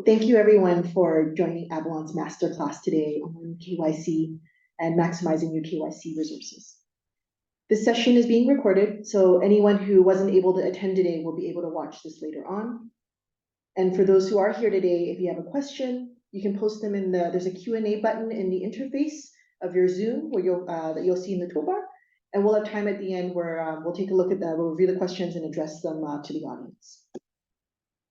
So thank you everyone for joining Avallone's Masterclass today on KYC and maximizing your KYC resources. This session is being recorded, so anyone who wasn't able to attend today will be able to watch this later on. And for those who are here today, if you have a question, you can post them in there's a Q&A button in the interface of your Zoom where that you'll see in the toolbar. And we'll have time at the end where we'll take a look at that, we'll review the questions and address them to the audience.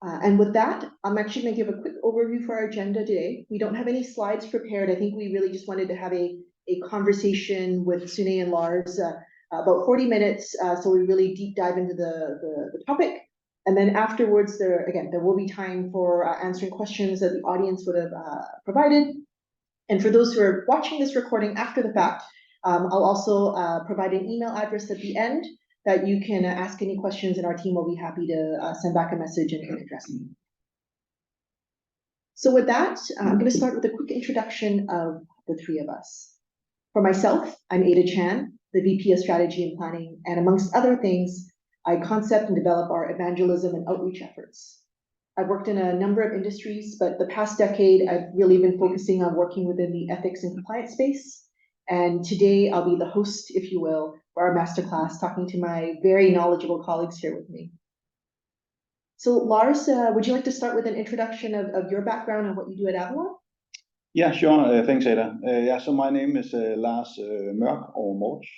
And with that, I'm actually going to give a quick overview for our agenda today. We don't have any slides prepared. I think we really just wanted to have a conversation with Sune and Lars, about 40 minutes, so we really deep dive into the topic. And then afterwards, there will be time for answering questions that the audience would have provided. And for those who are watching this recording after the fact, I'll also provide an email address at the end that you can ask any questions, and our team will be happy to send back a message and address them. So with that, I'm going to start with a quick introduction of the three of us. For myself, I'm Ada Chan, the VP of Strategy and Planning, and amongst other things, I concept and develop our evangelism and outreach efforts. I've worked in a number of industries, but the past decade, I've really been focusing on working within the ethics and compliance space. And today I'll be the host, if you will, for our masterclass, talking to my very knowledgeable colleagues here with me. So Lars, would you like to start with an introduction of your background and what you do at Avallone? Yeah, sure. Thanks, Ada. So my name is Lars Mørk or Morch.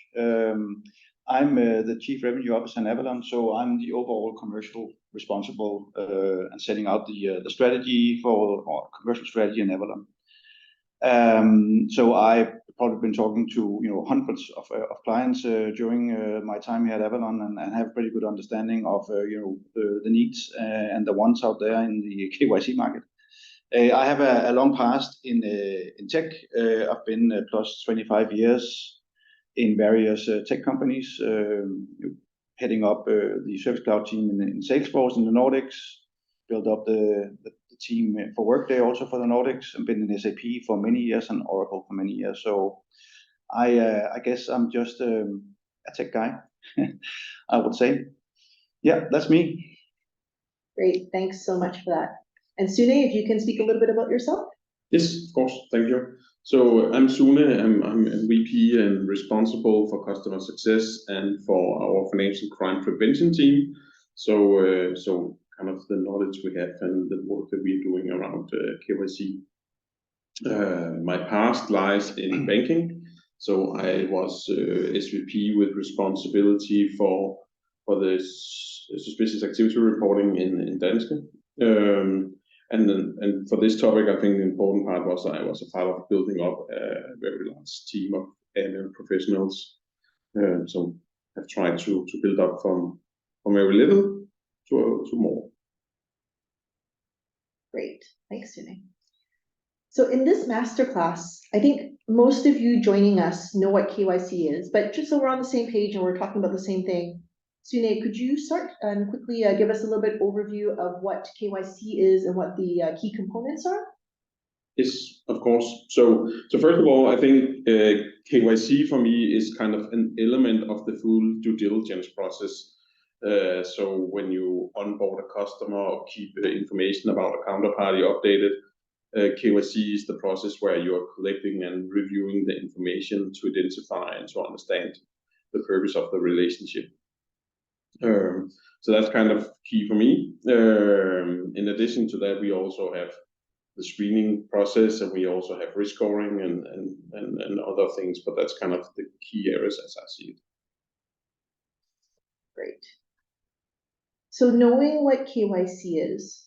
I'm the Chief Revenue Officer in Avallone, so I'm the overall commercial responsible and setting out the strategy for our commercial strategy in Avallone. So I've probably been talking to hundreds of clients during my time here at Avallone, and have a pretty good understanding of the needs and the wants out there in the KYC market. I have a long past in tech. I've been plus 25 years in various tech companies, heading up the Service Cloud team in Salesforce in the Nordics, built up the team for Workday also for the Nordics, and been in SAP for many years and Oracle for many years. So I guess I'm just a tech guy, I would say. Yeah, that's me. Great, thanks so much for that. And Sune, if you can speak a little bit about yourself. Yes, of course, thank you. So I'm Sune, I'm a VP and responsible for customer success and for our financial crime prevention team. So kind of the knowledge we have and the work that we're doing around KYC. My past lies in banking. So I was SVP with responsibility for the suspicious activity reporting in Danske. And for this topic, I think the important part was I was a part of building up a very large team of AML professionals. So I've tried to build up from very little to more. Great, thanks, Sune. So in this masterclass, I think most of you joining us know what KYC is, but just so we're on the same page and we're talking about the same thing, Sune, could you start and quickly give us a little bit overview of what KYC is and what the key components are? Yes, of course. So first of all, I think KYC for me is kind of an element of the full due diligence process. So when you onboard a customer or keep information about a counterparty updated, KYC is the process where you are collecting and reviewing the information to identify and to understand the purpose of the relationship. So that's kind of key for me. In addition to that, we also have the screening process, and we also have risk scoring and other things, but that's kind of the key areas as I see it. Great. So knowing what KYC is,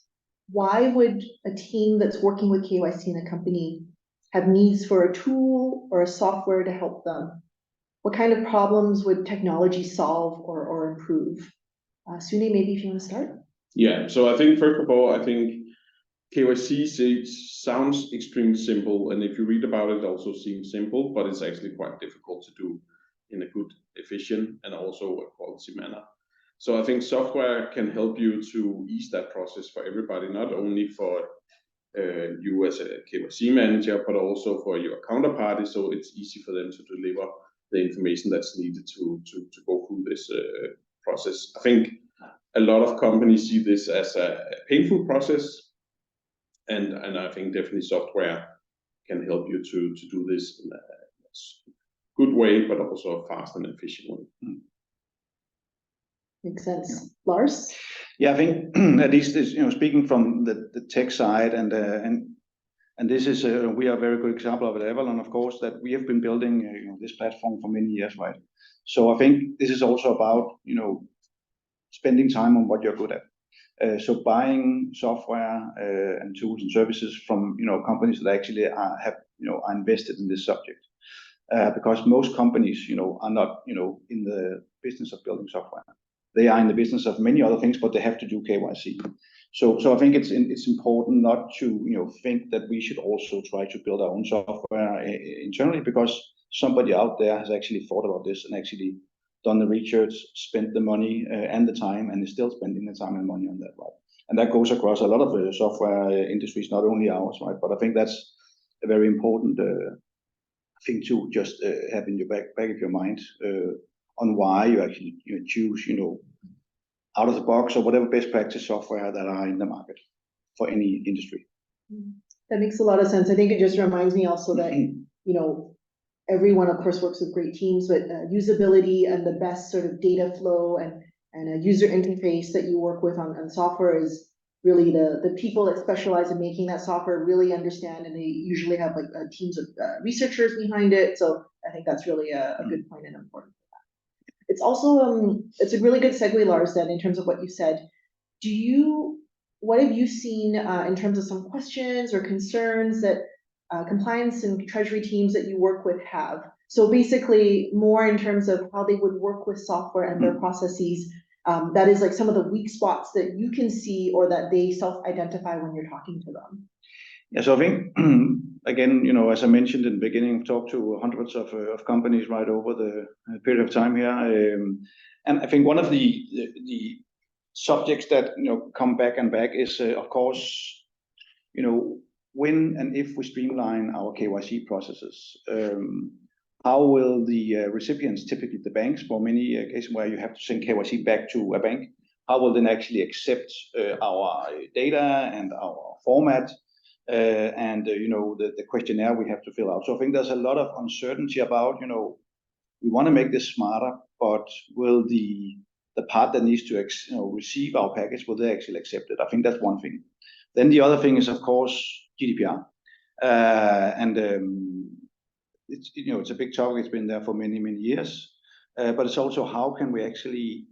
why would a team that's working with KYC in a company have needs for a tool or a software to help them? What kind of problems would technology solve or improve? Sune, maybe if you want to start. Yeah, so I think first of all, I think KYC sounds extremely simple, and if you read about it, it also seems simple, but it's actually quite difficult to do in a good, efficient, and also a quality manner. So I think software can help you to ease that process for everybody, not only for you as a KYC manager, but also for your counterparty, so it's easy for them to deliver the information that's needed to go through this process. I think a lot of companies see this as a painful process, And I think definitely software can help you to do this in a good way, but also a fast and efficient way. Makes sense. Lars? Yeah, I think at least this, speaking from the tech side, and this is we are a very good example of it, Avallone, of course, that we have been building this platform for many years, right? So I think this is also about spending time on what you're good at. So buying software and tools and services from companies that actually are invested in this subject, because most companies are not in the business of building software. They are in the business of many other things, but they have to do KYC. So I think it's important not to think that we should also try to build our own software internally, because somebody out there has actually thought about this and actually done the research, spent the money and the time, and is still spending the time and money on that, right? And that goes across a lot of software industries, not only ours, right? But I think that's a very important thing to just have in your back of your mind on why you actually choose, out of the box or whatever best practice software that are in the market for any industry. That makes a lot of sense. I think it just reminds me also that, everyone of course works with great teams, but usability and the best sort of data flow and a user interface that you work with on software is really the people that specialize in making that software really understand, and they usually have like teams of researchers behind it. So I think that's really a good point and important. It's also it's a really good segue, Lars, then, in terms of what you said. What have you seen in terms of some questions or concerns that compliance and treasury teams that you work with have? So basically more in terms of how they would work with software and their processes. That is like some of the weak spots that you can see or that they self-identify when you're talking to them. Yeah, so I think, again, as I mentioned in the beginning, I've talked to hundreds of companies right over the period of time here. And I think one of the subjects that, come back and back is, of course, when and if we streamline our KYC processes, how will the recipients, typically the banks, for many cases where you have to send KYC back to a bank, how will they actually accept our data and our format? And the questionnaire we have to fill out. So I think there's a lot of uncertainty about, we want to make this smarter, but will the part that needs to receive our package, will they actually accept it? I think that's one thing. Then the other thing is, of course, GDPR. It's a big topic. It's been there for many, many years. But it's also how can we actually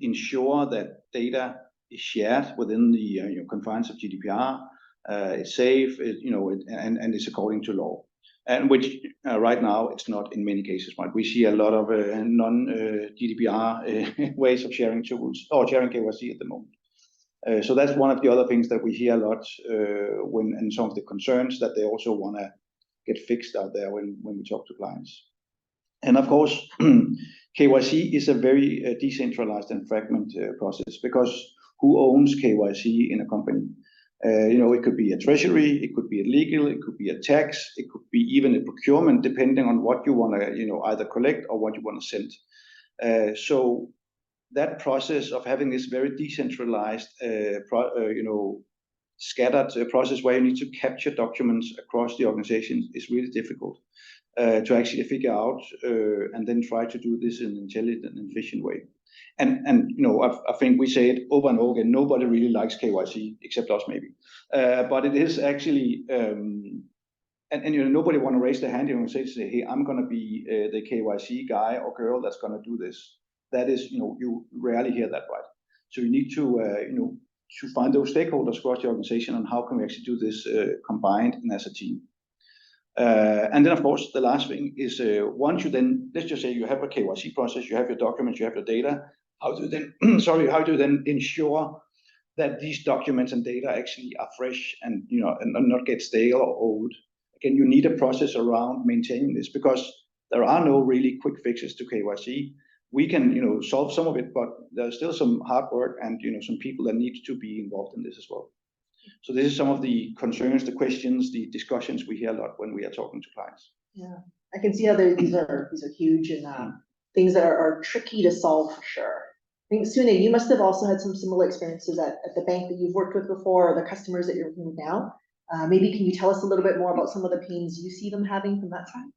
ensure that data is shared within the confines of GDPR. It's safe, and it's according to law, and which right now it's not in many cases. Right, we see a lot of non-GDPR ways of sharing tools or sharing KYC at the moment. So that's one of the other things that we hear a lot and some of the concerns that they also want to get fixed out there when we talk to clients. And of course, KYC is a very decentralized and fragmented process, because who owns KYC in a company? It could be a treasury, it could be a legal, it could be a tax, it could be even a procurement, depending on what you want to, either collect or what you want to send. So that process of having this very decentralized, scattered process where you need to capture documents across the organization is really difficult to actually figure out and then try to do this in an intelligent and efficient way. And I think we say it over and over again, nobody really likes KYC except us maybe. But it is actually, nobody want to raise their hand and say, hey, I'm going to be the KYC guy or girl that's going to do this. That is, you rarely hear that, right? So you need to, to find those stakeholders across the organization and how can we actually do this combined and as a team. And then, of course, the last thing is once you then, let's just say you have a KYC process, you have your documents, you have your data, how do you then, how do you then ensure that these documents and data actually are fresh and, and not get stale or old? Again, you need a process around maintaining this, because there are no really quick fixes to KYC. We can, solve some of it, but there's still some hard work and, some people that need to be involved in this as well. So this is some of the concerns, the questions, the discussions we hear a lot when we are talking to clients. Yeah, I can see how these are huge and things that are tricky to solve for sure. I think, Sune, you must have also had some similar experiences at the bank that you've worked with before, or the customers that you're working with now. Maybe can you tell us a little bit more about some of the pains you see them having from that side?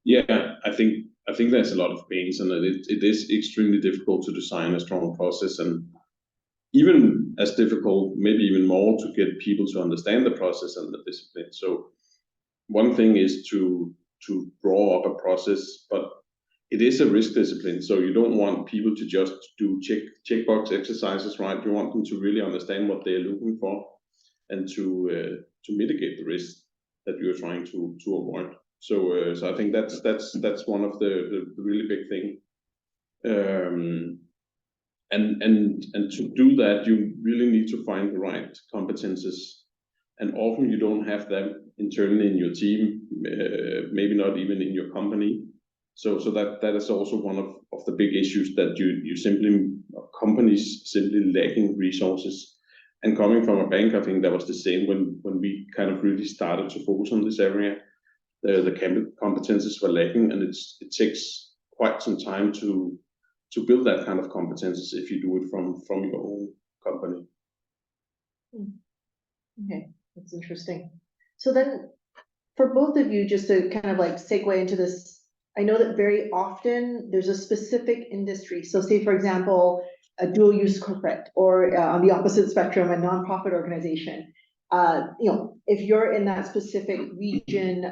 Yeah, I think there's a lot of pains, and it is extremely difficult to design a strong process, and even as difficult, maybe even more, to get people to understand the process and the discipline. So one thing is to draw up a process, but it is a risk discipline. So you don't want people to just do checkbox exercises, right? You want them to really understand what they're looking for and to mitigate the risk that you're trying to avoid. So I think that's one of the really big thing. And to do that, you really need to find the right competences, and often you don't have them internally in your team, maybe not even in your company. So that is also one of the big issues, that companies simply lacking resources. And coming from a bank, I think that was the same when we kind of really started to focus on this area. The competences were lacking, and it takes quite some time to build that kind of competences if you do it from your own company. Okay, that's interesting. So then, for both of you, just to kind of like segue into this, I know that very often there's a specific industry. So say, for example, a dual-use corporate, or on the opposite spectrum, a nonprofit organization. If you're in that specific region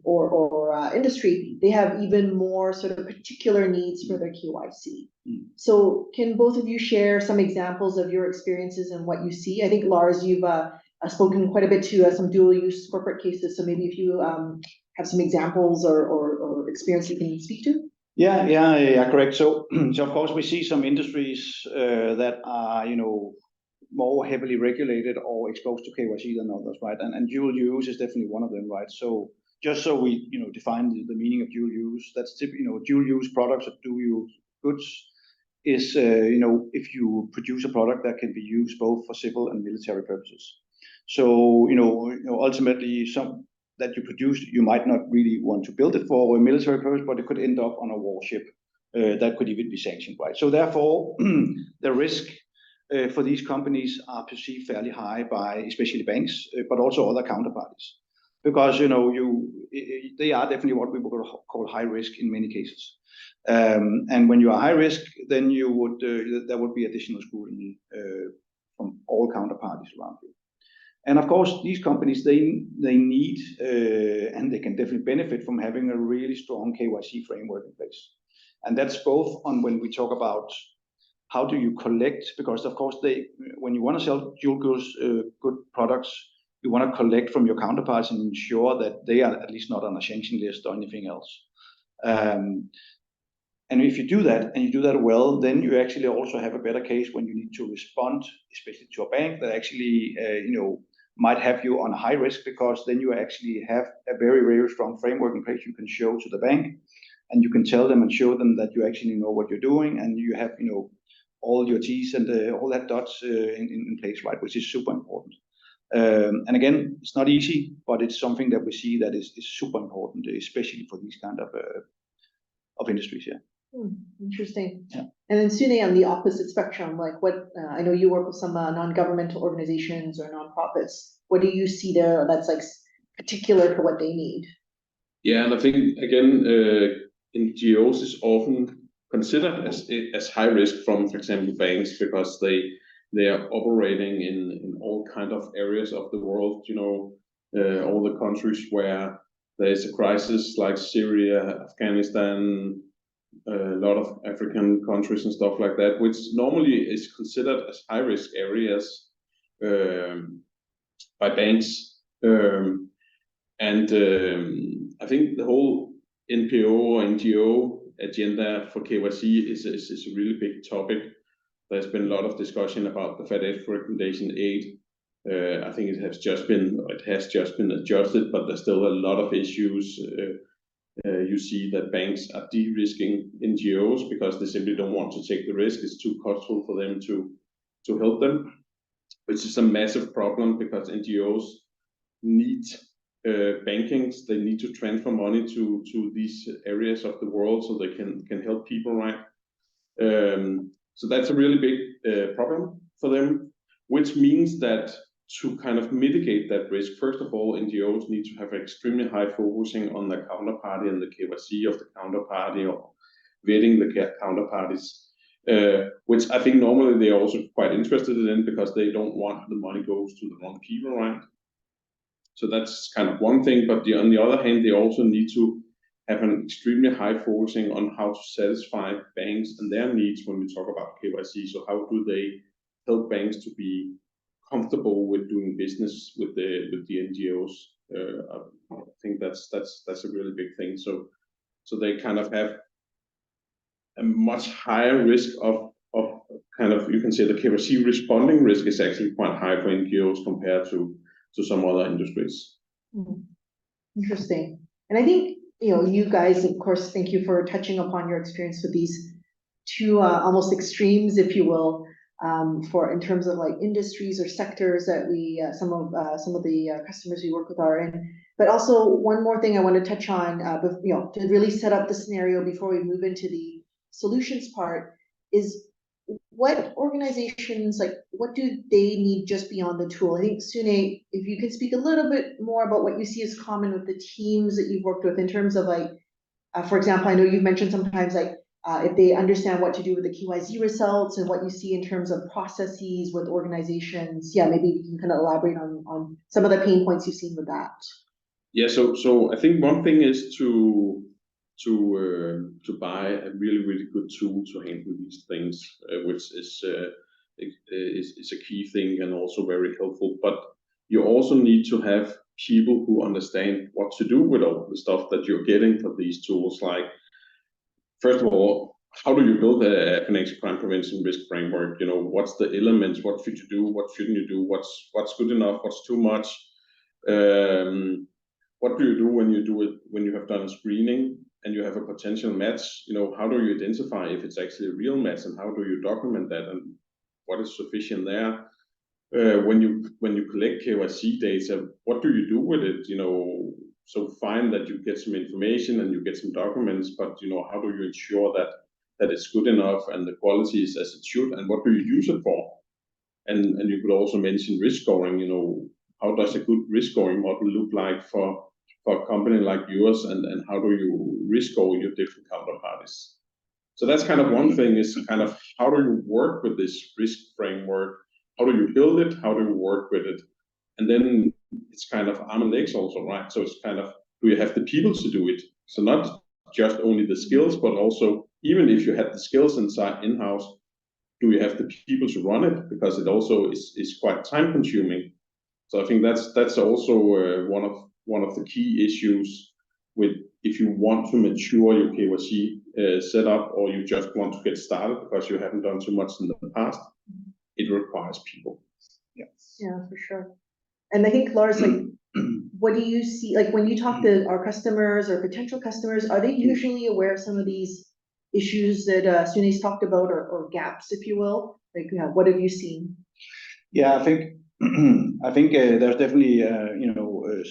or industry, they have even more sort of particular needs for their KYC. So can both of you share some examples of your experiences and what you see? I think, Lars, you've spoken quite a bit to some dual-use corporate cases. So maybe if you have some examples or experience you can speak to. Yeah, correct. So of course we see some industries that are, more heavily regulated or exposed to KYC than others, right? And dual use is definitely one of them, right? So just so we, define the meaning of dual use, that's typically, dual use products or dual use goods is, if you produce a product that can be used both for civil and military purposes. So, ultimately some that you produce, you might not really want to build it for a military purpose, but it could end up on a warship that could even be sanctioned, right? So therefore, the risk for these companies are perceived fairly high by especially banks, but also other counterparties, because they are definitely what we would call high risk in many cases. And when you are high risk, then there would be additional scrutiny from all counterparties around you. And of course, these companies they need and they can definitely benefit from having a really strong KYC framework in place. And that's both on when we talk about how do you collect, because of course when you want to sell dual good products, you want to collect from your counterparts and ensure that they are at least not on a sanction list or anything else. And if you do that, and you do that well, then you actually also have a better case when you need to respond, especially to a bank that actually, might have you on a high risk, because then you actually have a very, very strong framework in place you can show to the bank, and you can tell them and show them that you actually know what you're doing, and you have, all your T's and all that dots in place, right, which is super important. And again, it's not easy, but it's something that we see that is super important, especially for these kind of industries. Yeah. Interesting. Yeah. And then Sune, on the opposite spectrum, like what I know you work with some non-governmental organizations or nonprofits. What do you see there that's like particular for what they need? Yeah, and I think again, NGOs is often considered as high risk from, for example, banks, because they are operating in all kind of areas of the world. All the countries where there is a crisis, like Syria, Afghanistan, a lot of African countries and stuff like that, which normally is considered as high-risk areas by banks. I think the whole NPO or NGO agenda for KYC is a really big topic. There's been a lot of discussion about the FATF Recommendation 8. I think it has just been adjusted, but there's still a lot of issues. You see that banks are de-risking NGOs because they simply don't want to take the risk. It's too costly for them to help them, which is a massive problem, because NGOs need bankings. They need to transfer money to these areas of the world so they can help people, right? So that's a really big problem for them, which means that to kind of mitigate that risk, first of all, NGOs need to have extremely high focusing on the counterparty and the KYC of the counterparty, or vetting the counterparties, which I think normally they're also quite interested in, because they don't want the money goes to the wrong people, right? So that's kind of one thing, but on the other hand, they also need to have an extremely high focusing on how to satisfy banks and their needs when we talk about KYC. So how do they help banks to be comfortable with doing business with the NGOs? I think that's a really big thing. So they kind of have a much higher risk of kind of, you can say the KYC responding risk is actually quite high for NGOs compared to some other industries. Interesting. And I think, you guys, of course, thank you for touching upon your experience with these two almost extremes, if you will, for in terms of like industries or sectors that we some of the customers we work with are in. But also one more thing I want to touch on, to really set up the scenario before we move into the solutions part, is what organizations, like, what do they need just beyond the tool? I think, Sune, if you could speak a little bit more about what you see as common with the teams that you've worked with in terms of like, for example, I know you've mentioned sometimes like, if they understand what to do with the KYC results and what you see in terms of processes with organizations. Yeah, maybe you can kind of elaborate on some of the pain points you've seen with that. Yeah, so I think one thing is to buy a really good tool to handle these things, which is a key thing and also very helpful. But you also need to have people who understand what to do with all the stuff that you're getting from these tools. Like, first of all, how do you build a financial crime prevention risk framework? What's the elements? What should you do? What shouldn't you do? What's good enough? What's too much? What do you do when you have done a screening and you have a potential match? How do you identify if it's actually a real match, and how do you document that, and what is sufficient there? When you collect KYC data, what do you do with it? So fine that you get some information and you get some documents, but how do you ensure that it's good enough and the quality is as it should, and what do you use it for? And you could also mention risk scoring. How does a good risk scoring model look like for a company like yours, and how do you risk score your different counterparties? So that's kind of one thing, is kind of how do you work with this risk framework? How do you build it? How do you work with it? And then it's kind of arm and legs also, right? So it's kind of, do you have the people to do it? So not just only the skills, but also, even if you have the skills in-house, do you have the people to run it? Because it also is quite time consuming. So I think that's also one of the key issues with, if you want to mature your KYC setup, or you just want to get started because you haven't done too much in the past, it requires people. Yeah, for sure. And I think, Lars, like, what do you see, like, when you talk to our customers or potential customers, are they usually aware of some of these issues that Sune's talked about, or gaps, if you will? Like, what have you seen? Yeah, I think there's definitely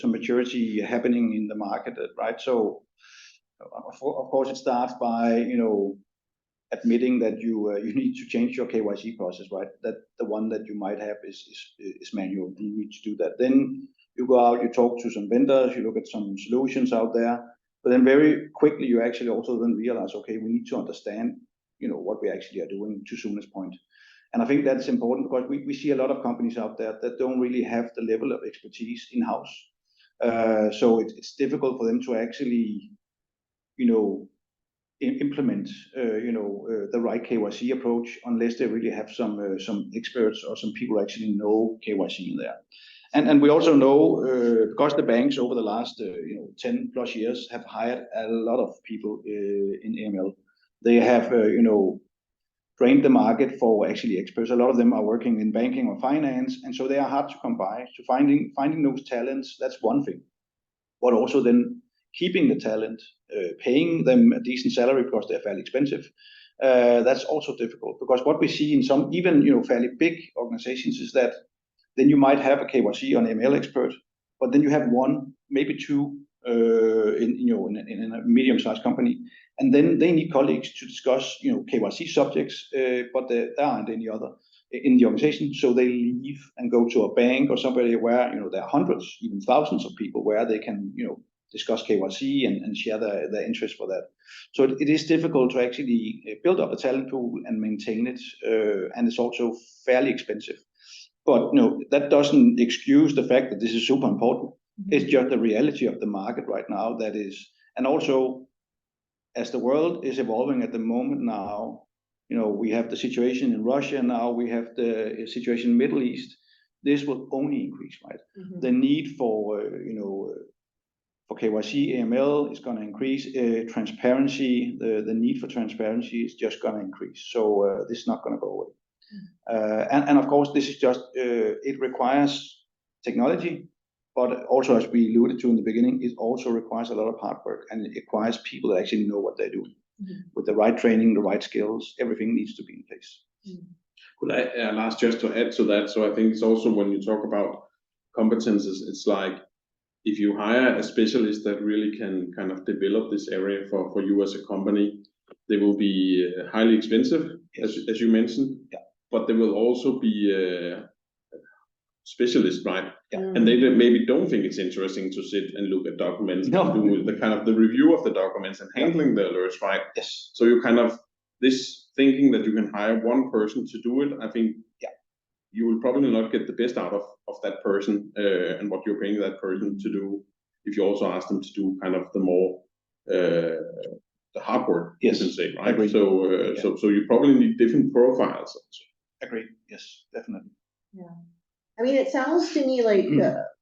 some maturity happening in the market, right? So of course it starts by admitting that you need to change your KYC process, right? That the one that you might have is manual, and you need to do that. Then you go out, you talk to some vendors, you look at some solutions out there, but then very quickly you actually also then realize, okay, we need to understand what we actually are doing, to Sune's point. And I think that's important, because we see a lot of companies out there that don't really have the level of expertise in-house. So it's difficult for them to actually implement the right KYC approach unless they really have some experts or some people who actually know KYC in there. And we also know, because the banks over the last 10 plus years have hired a lot of people in AML. They have trained the market for actually experts. A lot of them are working in banking or finance, and so they are hard to come by. So finding those talents, that's one thing. But also then keeping the talent, paying them a decent salary, because they're fairly expensive. That's also difficult, because what we see in some even fairly big organizations is that then you might have a KYC or an ML expert, but then you have one, maybe two in a medium-sized company, and then they need colleagues to discuss KYC subjects, but there aren't any other in the organization, so they leave and go to a bank or somebody where there are hundreds, even thousands of people where they can discuss KYC and share their interest for that. So it is difficult to actually build up a talent pool and maintain it, and it's also fairly expensive. But that doesn't excuse the fact that this is super important. It's just the reality of the market right now that is, and also as the world is evolving at the moment now, we have the situation in Russia now, we have the situation in the Middle East. This will only increase, right? The need for KYC, AML is going to increase. Transparency, the need for transparency is just going to increase. So this is not going to go away. And of course, this is just, it requires technology, but also, as we alluded to in the beginning, it also requires a lot of hard work, and it requires people that actually know what they're doing. With the right training, the right skills, everything needs to be in place. Could I, Lars, just to add to that? So I think it's also when you talk about competences, it's like if you hire a specialist that really can kind of develop this area for you as a company, they will be highly expensive, as you mentioned, but they will also be specialists, right? And they maybe don't think it's interesting to sit and look at documents and do the kind of the review of the documents and handling the alerts, right? Yes. So you kind of, this thinking that you can hire one person to do it, I think you will probably not get the best out of that person and what you're paying that person to do if you also ask them to do kind of the more the hard work, you can say, right? Agreed. So you probably need different profiles also. Agreed. Yes, definitely. Yeah. I mean, it sounds to me like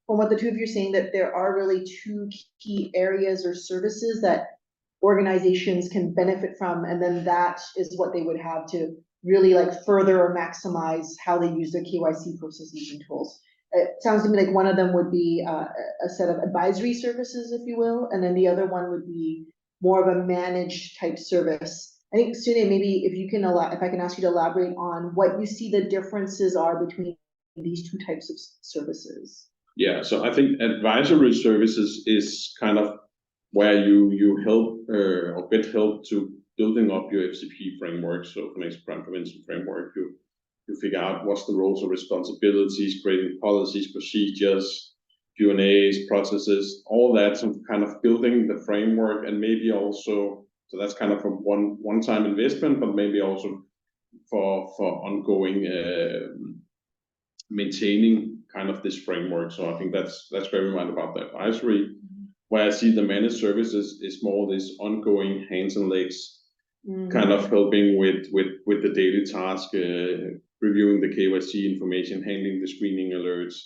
from what the two of you are saying, that there are really two key areas or services that organizations can benefit from, and then that is what they would have to really further or maximize how they use their KYC processes and tools. It sounds to me like one of them would be a set of advisory services, if you will, and then the other one would be more of a managed type service. I think, Sune, maybe if I can ask you to elaborate on what you see the differences are between these two types of services. Yeah, so I think advisory services is kind of where you help or get help to building up your FCP framework, so financial crime prevention framework. You figure out what's the roles and responsibilities, creating policies, procedures, Q&As, processes, all that, some kind of building the framework, and maybe also, so that's kind of a one-time investment, but maybe also for ongoing maintaining kind of this framework. So I think that's very much about the advisory. Where I see the managed services is more this ongoing hands and legs, kind of helping with the daily task, reviewing the KYC information, handling the screening alerts,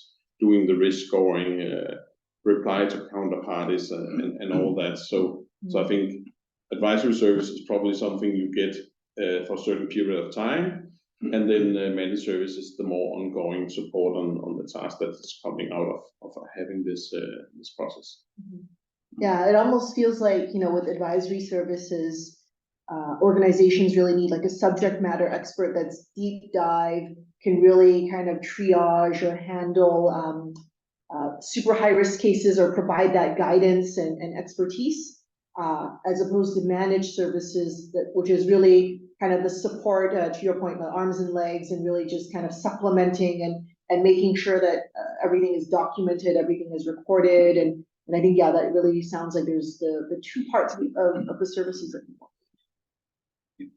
doing the risk scoring, reply to counterparties, and all that. So I think advisory service is probably something you get for a certain period of time. And then managed services, the more ongoing support on the task that's coming out of having this process. Yeah, it almost feels like, with advisory services, organizations really need a subject matter expert that's deep dive, can really kind of triage or handle super high risk cases or provide that guidance and expertise, as opposed to managed services, which is really kind of the support, to your point, the arms and legs, and really just kind of supplementing and making sure that everything is documented, everything is recorded. And I think, that really sounds like there's the two parts of the services that people need.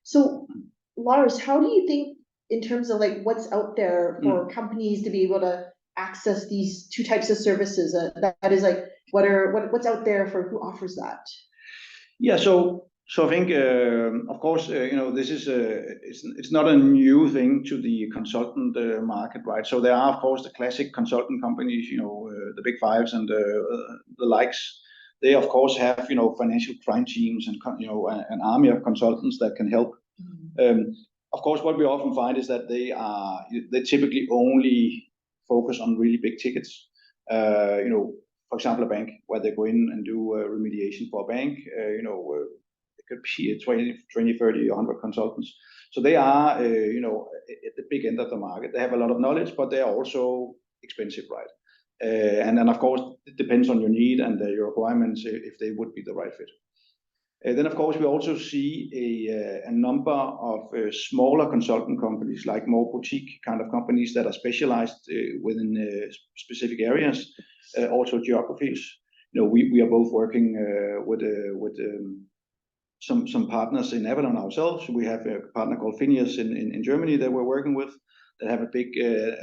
So, Lars, how do you think, in terms of what's out there for companies to be able to access these two types of services? That is what's out there for who offers that? Yeah, so I think, of course, this is it's not a new thing to the consultant market, right? So there are, of course, the classic consultant companies, the big fives and the likes. They, of course, have financial crime teams and an army of consultants that can help. Of course, what we often find is that they typically only focus on really big tickets. For example, a bank, where they go in and do remediation for a bank. It could be 20, 30, 100 consultants. So they are, at the big end of the market. They have a lot of knowledge, but they are also expensive, right? And then, of course, it depends on your need and your requirements if they would be the right fit. Then, of course, we also see a number of smaller consultant companies, like more boutique kind of companies that are specialized within specific areas, also geographies. We are both working with some partners in Avallone ourselves. We have a partner called Phineas in Germany that we're working with, that have a big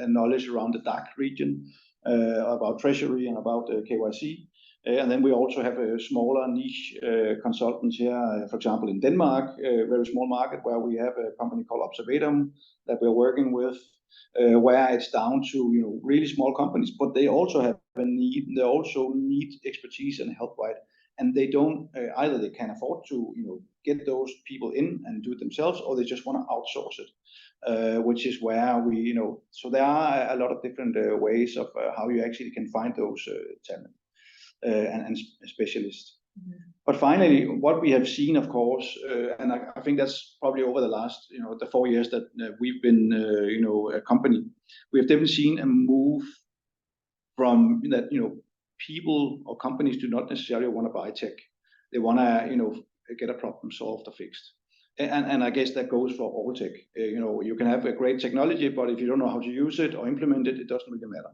knowledge around the DACH region about treasury and about KYC. And then we also have a smaller niche consultants here, for example, in Denmark, a very small market where we have a company called Avallone that we're working with, where it's down to really small companies, but they also have a need. They also need expertise and help, right? And they don't either they can afford to get those people in and do it themselves, or they just want to outsource it, which is where we so there are a lot of different ways of how you actually can find those talent and specialists. But finally, what we have seen, of course, and I think that's probably over the last the 4 years that we've been a company, we have definitely seen a move from that people or companies do not necessarily want to buy tech. They want to get a problem solved or fixed. And I guess that goes for all tech. You can have a great technology, but if you don't know how to use it or implement it, it doesn't really matter.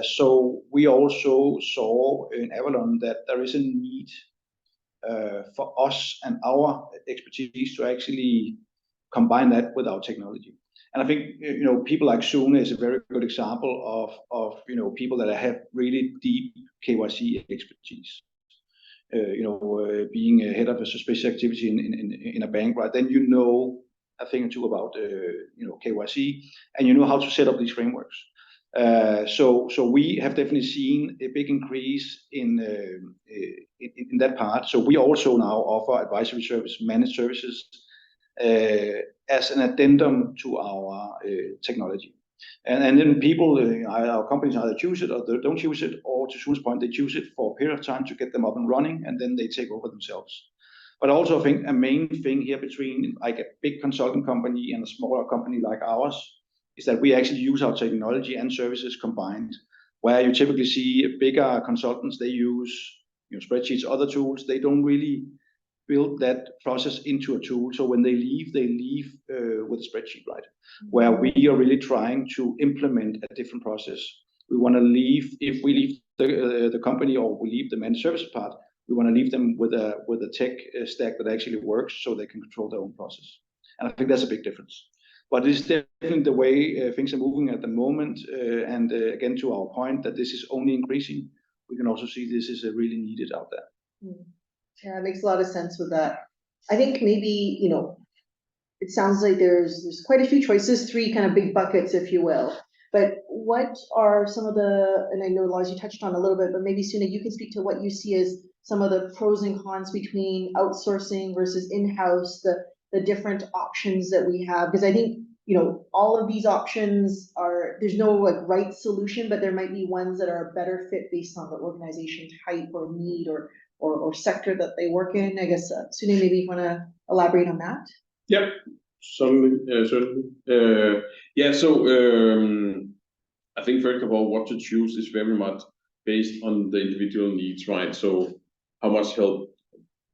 So we also saw in Avallone that there is a need for us and our expertise to actually combine that with our technology. And I think people like Sune is a very good example of people that have really deep KYC expertise. Being a head of a suspicious activity in a bank, right? Then a thing or two about KYC, and how to set up these frameworks. So we have definitely seen a big increase in that part. So we also now offer advisory service, managed services, as an addendum to our technology. And then people, our companies either choose it or they don't choose it, or to Sune's point, they choose it for a period of time to get them up and running, and then they take over themselves. But I also think a main thing here between like a big consulting company and a smaller company like ours is that we actually use our technology and services combined, where you typically see bigger consultants, they use spreadsheets, other tools. They don't really build that process into a tool. So when they leave with a spreadsheet, right? Where we are really trying to implement a different process. We want to leave, if we leave the company or we leave the managed service part, we want to leave them with a tech stack that actually works so they can control their own process. And I think that's a big difference. But it's definitely the way things are moving at the moment. And again, to our point that this is only increasing, we can also see this is really needed out there. Yeah, it makes a lot of sense with that. I think maybe, it sounds like there's quite a few choices, 3 kind of big buckets, if you will. But what are some of and I know, Lars, you touched on a little bit, but maybe Sune, you can speak to what you see as some of the pros and cons between outsourcing versus in-house, the different options that we have. Because I think, all of these options there's no right solution, but there might be ones that are a better fit based on the organization type or need or sector that they work in. I guess, Sune, maybe you want to elaborate on that? Yep, certainly. So I think first of all, what to choose is very much based on the individual needs, right? So how much help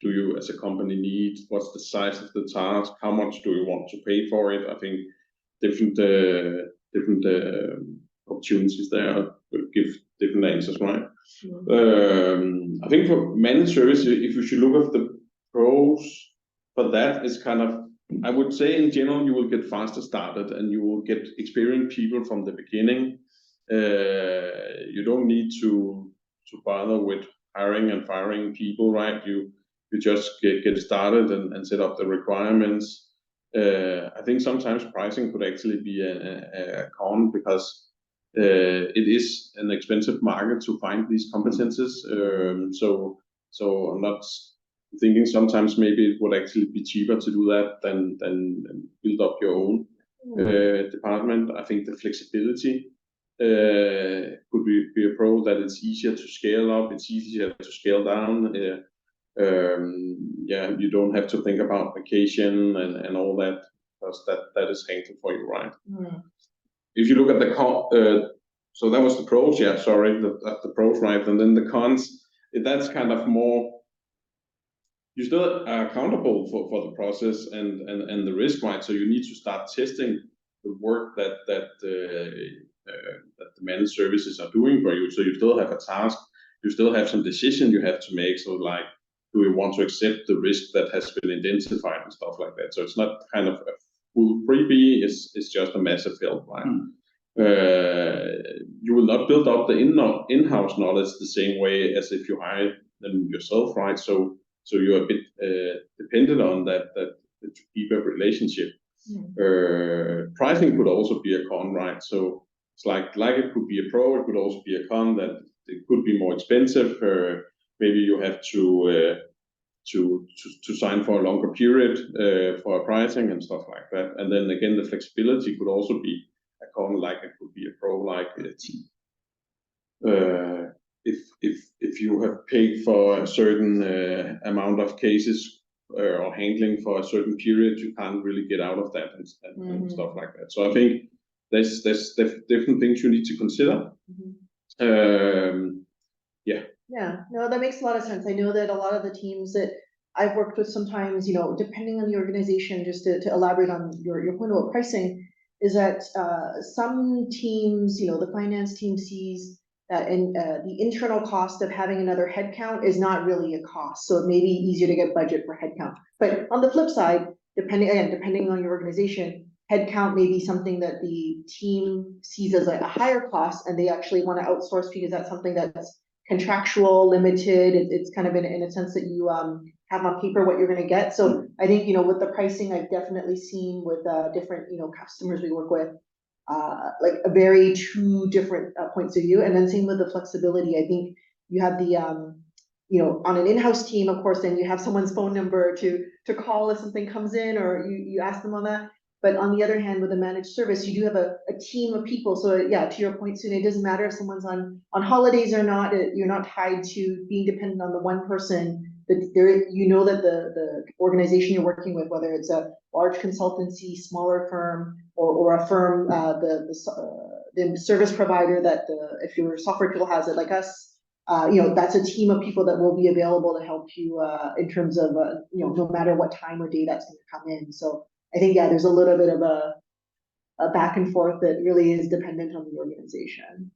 do you as a company need? What's the size of the task? How much do you want to pay for it? I think different opportunities there will give different answers, right? I think for managed service, if you should look at the pros for that, is kind of, I would say in general, you will get faster started and you will get experienced people from the beginning. You don't need to bother with hiring and firing people, right? You just get started and set up the requirements. I think sometimes pricing could actually be a con, because it is an expensive market to find these competences. So I'm not thinking sometimes maybe it would actually be cheaper to do that than build up your own department. I think the flexibility could be a pro, that it's easier to scale up, it's easier to scale down. You don't have to think about vacation and all that, because that is handled for you, right? If you look at the so that was the pros, the pros, right? And then the cons, that's kind of more, you still are accountable for the process and the risk, right? So you need to start testing the work that the managed services are doing for you. So you still have a task, you still have some decision you have to make. So like, do we want to accept the risk that has been identified and stuff like that? So it's not kind of a full freebie, it's just a massive help, right? You will not build up the in-house knowledge the same way as if you hire them yourself, right? So you're a bit dependent on that to keep a relationship. Pricing could also be a con, right? So it's like it could be a pro, it could also be a con, that it could be more expensive. Maybe you have to sign for a longer period for pricing and stuff like that. And then again, the flexibility could also be a con, like it could be a pro, like it's if you have paid for a certain amount of cases or handling for a certain period, you can't really get out of that and stuff like that. So I think there's different things you need to consider. Yeah, no, that makes a lot of sense. I know that a lot of the teams that I've worked with sometimes, you know, depending on the organization, just to elaborate on your point about pricing, is that some teams, you know, the finance team sees that the internal cost of having another headcount is not really a cost. So it may be easier to get budget for headcount. But on the flip side, depending on your organization, headcount may be something that the team sees as a higher cost, and they actually want to outsource because that's something that's contractual, limited. It's kind of in a sense that you have on paper what you're going to get. So I think, you know, with the pricing, I've definitely seen with different, you know, customers we work with, like a very two different points of view. And then same with the flexibility. I think you have the, you know, on an in-house team, of course, then you have someone's phone number to call if something comes in, or you ask them on that. But on the other hand, with a managed service, you do have a team of people. So yeah, to your point, Sune, it doesn't matter if someone's on holidays or not. You're not tied to being dependent on the one person. That there, you know, that the organization you're working with, whether it's a large consultancy, smaller firm, or a firm, the service provider that if your software tool has it, like us, you know, that's a team of people that will be available to help you in terms of you know, no matter what time or day that's going to come in. So I think, yeah, there's a little bit of a back and forth that really is dependent on the organization.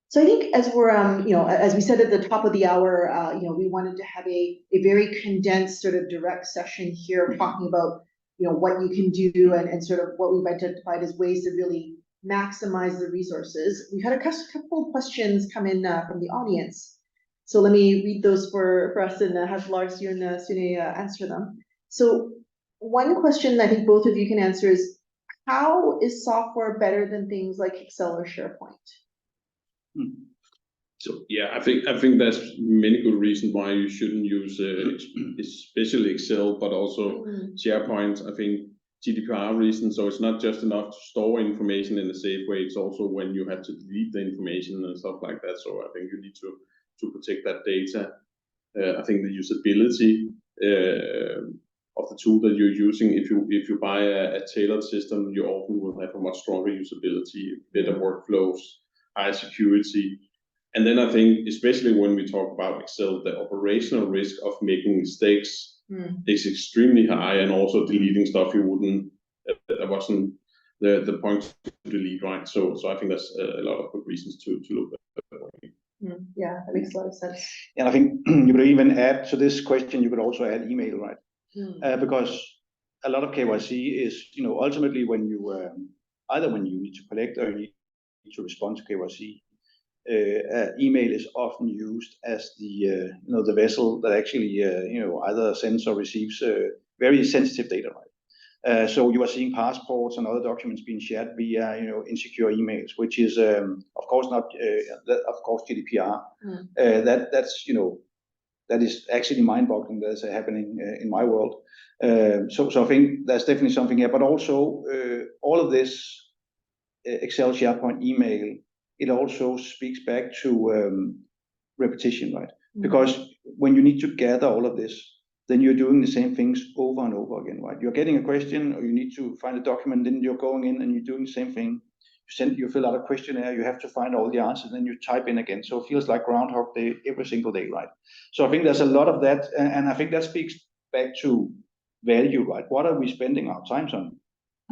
So I think as we're, you know, as we said at the top of the hour, you know, we wanted to have a very condensed sort of direct session here talking about, you know, what you can do and sort of what we've identified as ways to really maximize the resources. We've had a couple of questions come in from the audience. So let me read those for us and have Lars, you and Sune answer them. So one question I think both of you can answer is, how is software better than things like Excel or SharePoint? So yeah, I think there's many good reasons why you shouldn't use especially Excel, but also SharePoint. I think GDPR reasons. So it's not just enough to store information in a safe way. It's also when you have to delete the information and stuff like that. So I think you need to protect that data. I think the usability of the tool that you're using, if you buy a tailored system, you often will have a much stronger usability, better workflows, high security. And then I think, especially when we talk about Excel, the operational risk of making mistakes is extremely high, and also deleting stuff you wouldn't, that wasn't the point to delete, right? So I think there's a lot of good reasons to look at that. Yeah, that makes a lot of sense. And I think you could even add to this question, you could also add email, right? Because a lot of KYC is, you know, ultimately when you either when you need to collect or you need to respond to KYC, email is often used as the you know, the vessel that actually you know, either sends or receives very sensitive data, right? So you are seeing passports and other documents being shared via, you know, insecure emails, which is of course not of course GDPR. That's, you know, that is actually mind-boggling that's happening in my world. So I think there's definitely something here, but also all of this Excel, SharePoint, email, it also speaks back to repetition, right? Because when you need to gather all of this, then you're doing the same things over and over again, right? You're getting a question, or you need to find a document, then you're going in and you're doing the same thing. you fill out a questionnaire, you have to find all the answers, then you type in again. So it feels like Groundhog Day every single day, right? So I think there's a lot of that, and I think that speaks back to value, right? What are we spending our time on,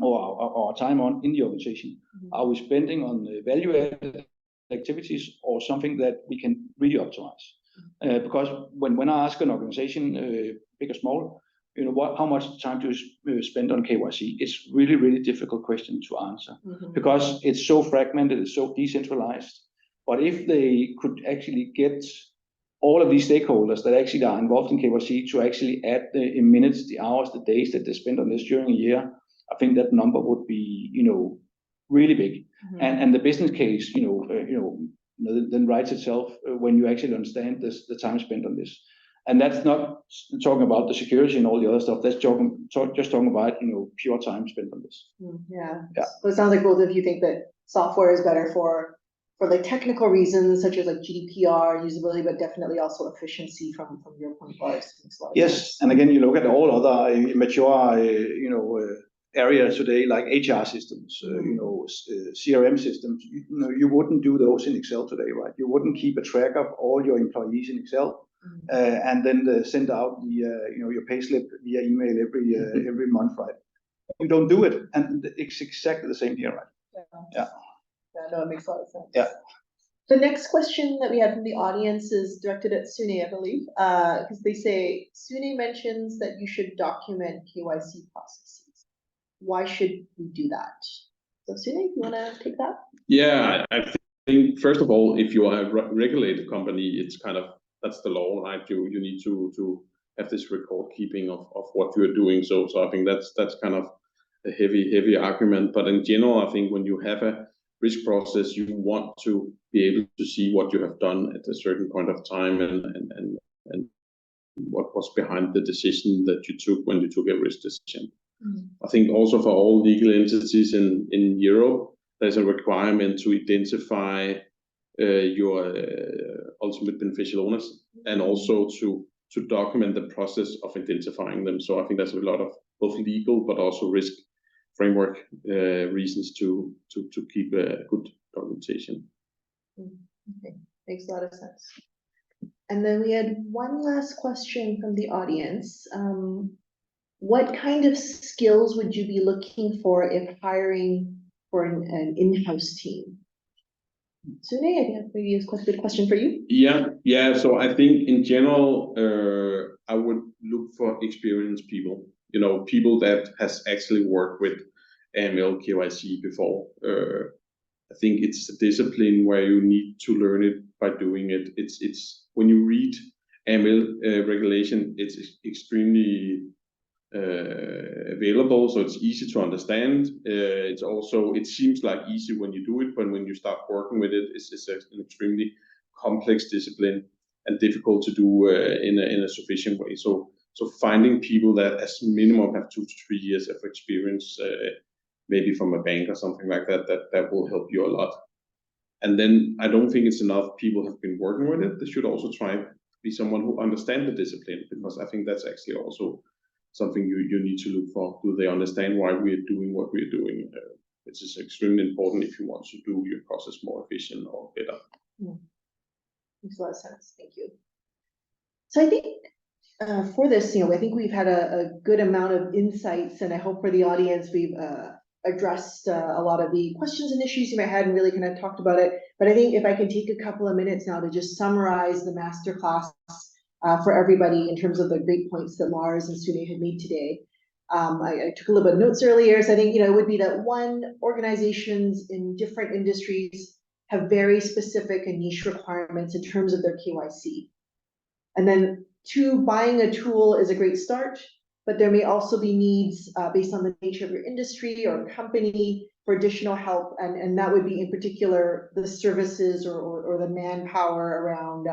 or our time on in the organization? Are we spending on value-added activities or something that we can really optimize? Because when I ask an organization, big or small, how much time do you spend on KYC? It's really, really difficult question to answer because it's so fragmented, it's so decentralized. But if they could actually get all of these stakeholders that actually are involved in KYC to actually add in minutes, the hours, the days that they spend on this during a year, I think that number would be, really big. And the business case, then writes itself when you actually understand the time spent on this. And that's not talking about the security and all the other stuff. That's just talking about, pure time spent on this. Yeah. So it sounds like both of you think that software is better for like technical reasons such as like GDPR, usability, but definitely also efficiency from your point of view. Yes, and again, you look at all other mature, areas today like HR systems, CRM systems. You wouldn't do those in Excel today, right? You wouldn't keep a track of all your employees in Excel, and then send out the your payslip via email every month, right? You don't do it, and it's exactly the same here, right? Yeah. No, it makes a lot of sense. Yeah. The next question that we had from the audience is directed at Sune, I believe, because they say, Sune mentions that you should document KYC processes. Why should we do that? So Sune, you want to take that? Yeah, I think, first of all, if you are a regulated company, it's kind of, that's the law, right? You need to have this record keeping of what you're doing. So I think that's kind of a heavy argument. But in general, I think when you have a risk process, you want to be able to see what you have done at a certain point of time and what was behind the decision that you took when you took a risk decision. I think also for all legal entities in Europe, there's a requirement to identify your ultimate beneficial owners and also to document the process of identifying them. So I think there's a lot of both legal but also risk framework reasons to keep a good documentation. Okay, makes a lot of sense. And then we had one last question from the audience. What kind of skills would you be looking for if hiring for an in-house team? Sune, I think that maybe is a good question for you. Yeah. So I think in general, I would look for experienced people. People that has actually worked with AML KYC before. I think it's a discipline where you need to learn it by doing it. It's when you read AML regulation, it's extremely available, so it's easy to understand. It seems like easy when you do it, but when you start working with it, it's an extremely complex discipline and difficult to do in a sufficient way. So finding people that as minimum have 2 to 3 years of experience, maybe from a bank or something like that will help you a lot. And then I don't think it's enough people have been working with it. They should also try to be someone who understands the discipline, because I think that's actually also something you need to look for. Do they understand why we are doing what we are doing? Which is extremely important if you want to do your process more efficient or better. Makes a lot of sense. Thank you. So I think for this, I think we've had a good amount of insights, and I hope for the audience we've addressed a lot of the questions and issues you might have and really kind of talked about it. But I think if I can take a couple of minutes now to just summarize the masterclass for everybody in terms of the great points that Lars and Sune had made today. I took a little bit of notes earlier, so I think it would be that one, organizations in different industries have very specific and niche requirements in terms of their KYC. And then 2, buying a tool is a great start, but there may also be needs based on the nature of your industry or company for additional help, and that would be in particular the services or the manpower around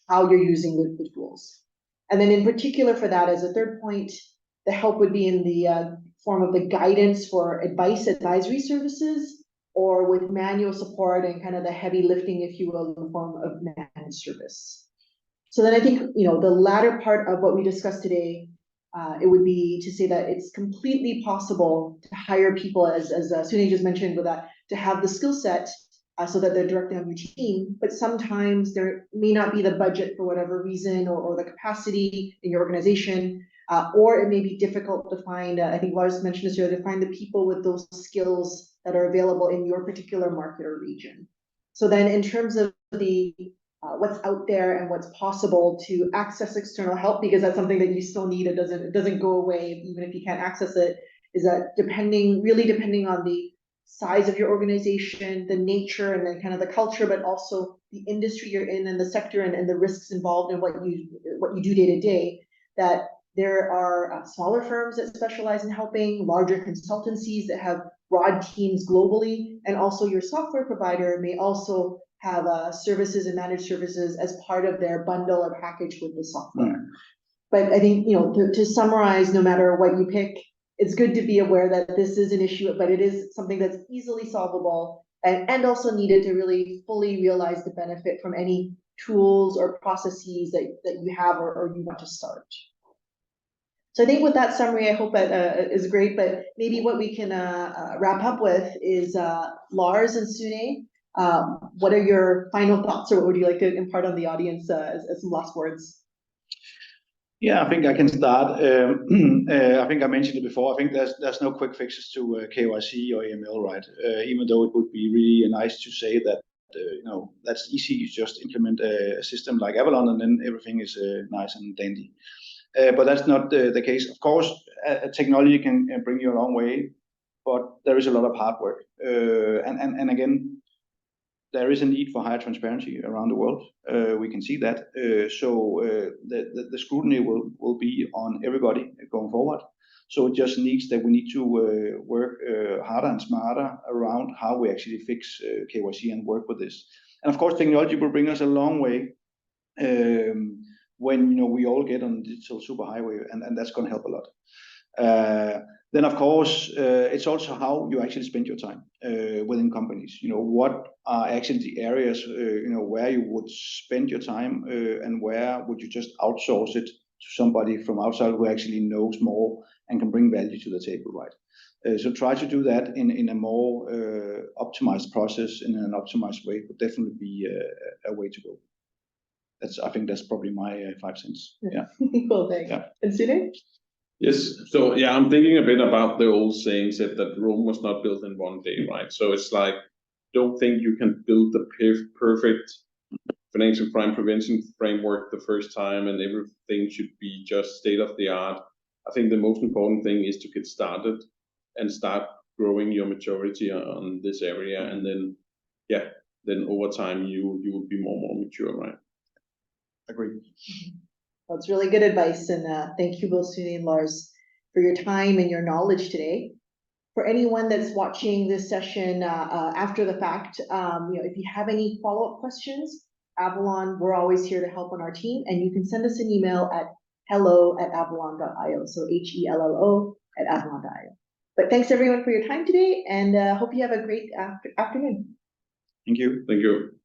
how you're using the tools. And then in particular for that, as a third point, the help would be in the form of the guidance for advisory services, or with manual support and kind of the heavy lifting, if you will, in the form of managed service. So then I think, the latter part of what we discussed today it would be to say that it's completely possible to hire people, as Sune just mentioned, with that, to have the skill set so that they're directly on your team, but sometimes there may not be the budget for whatever reason, or the capacity in your organization, or it may be difficult to find, I think Lars mentioned this earlier, to find the people with those skills that are available in your particular market or region. So then in terms of the what's out there and what's possible to access external help, because that's something that you still need, it doesn't go away even if you can't access it, is that really depending on the size of your organization, the nature and then kind of the culture, but also the industry you're in and the sector and the risks involved in what you do day to day, that there are smaller firms that specialize in helping, larger consultancies that have broad teams globally, and also your software provider may also have services and managed services as part of their bundle or package with the software. But I think, to summarize, no matter what you pick, it's good to be aware that this is an issue, but it is something that's easily solvable and also needed to really fully realize the benefit from any tools or processes that you have or you want to start. So I think with that summary, I hope that is great, but maybe what we can wrap up with is Lars and Sune, what are your final thoughts, or what would you like to impart on the audience as some last words? Yeah, I think I can start. I think I mentioned it before. I think there's no quick fixes to KYC or AML, right? Even though it would be really nice to say that that's easy. You just implement a system like Avallone and then everything is nice and dandy. But that's not the case. Of course, technology can bring you a long way, but there is a lot of hard work. And again, there is a need for higher transparency around the world. We can see that. So the scrutiny will be on everybody going forward. So it just needs that we need to work harder and smarter around how we actually fix KYC and work with this. And of course, technology will bring us a long way when we all get on the digital superhighway, and that's going to help a lot. Then, of course, it's also how you actually spend your time within companies. What are actually the areas, where you would spend your time and where would you just outsource it to somebody from outside who actually knows more and can bring value to the table, right? So try to do that in a more optimized process, in an optimized way, would definitely be a way to go. I think that's probably my 5 cents. Yeah. Cool, thanks. Yeah. And Sune? Yes, so yeah, I'm thinking a bit about the old saying said that Rome was not built in one day, right? So it's like, don't think you can build the perfect financial crime prevention framework the first time and everything should be just state of the art. I think the most important thing is to get started and start growing your maturity on this area, and then over time you will be more mature, right? Agreed. Well, it's really good advice, and thank you both, Sune and Lars, for your time and your knowledge today. For anyone that's watching this session after the fact, if you have any follow-up questions, Avallone, we're always here to help on our team, and you can send us an email at hello@avallone.io, so HELLO@avallone.io. But thanks everyone for your time today, and hope you have a great afternoon. Thank you. Thank you.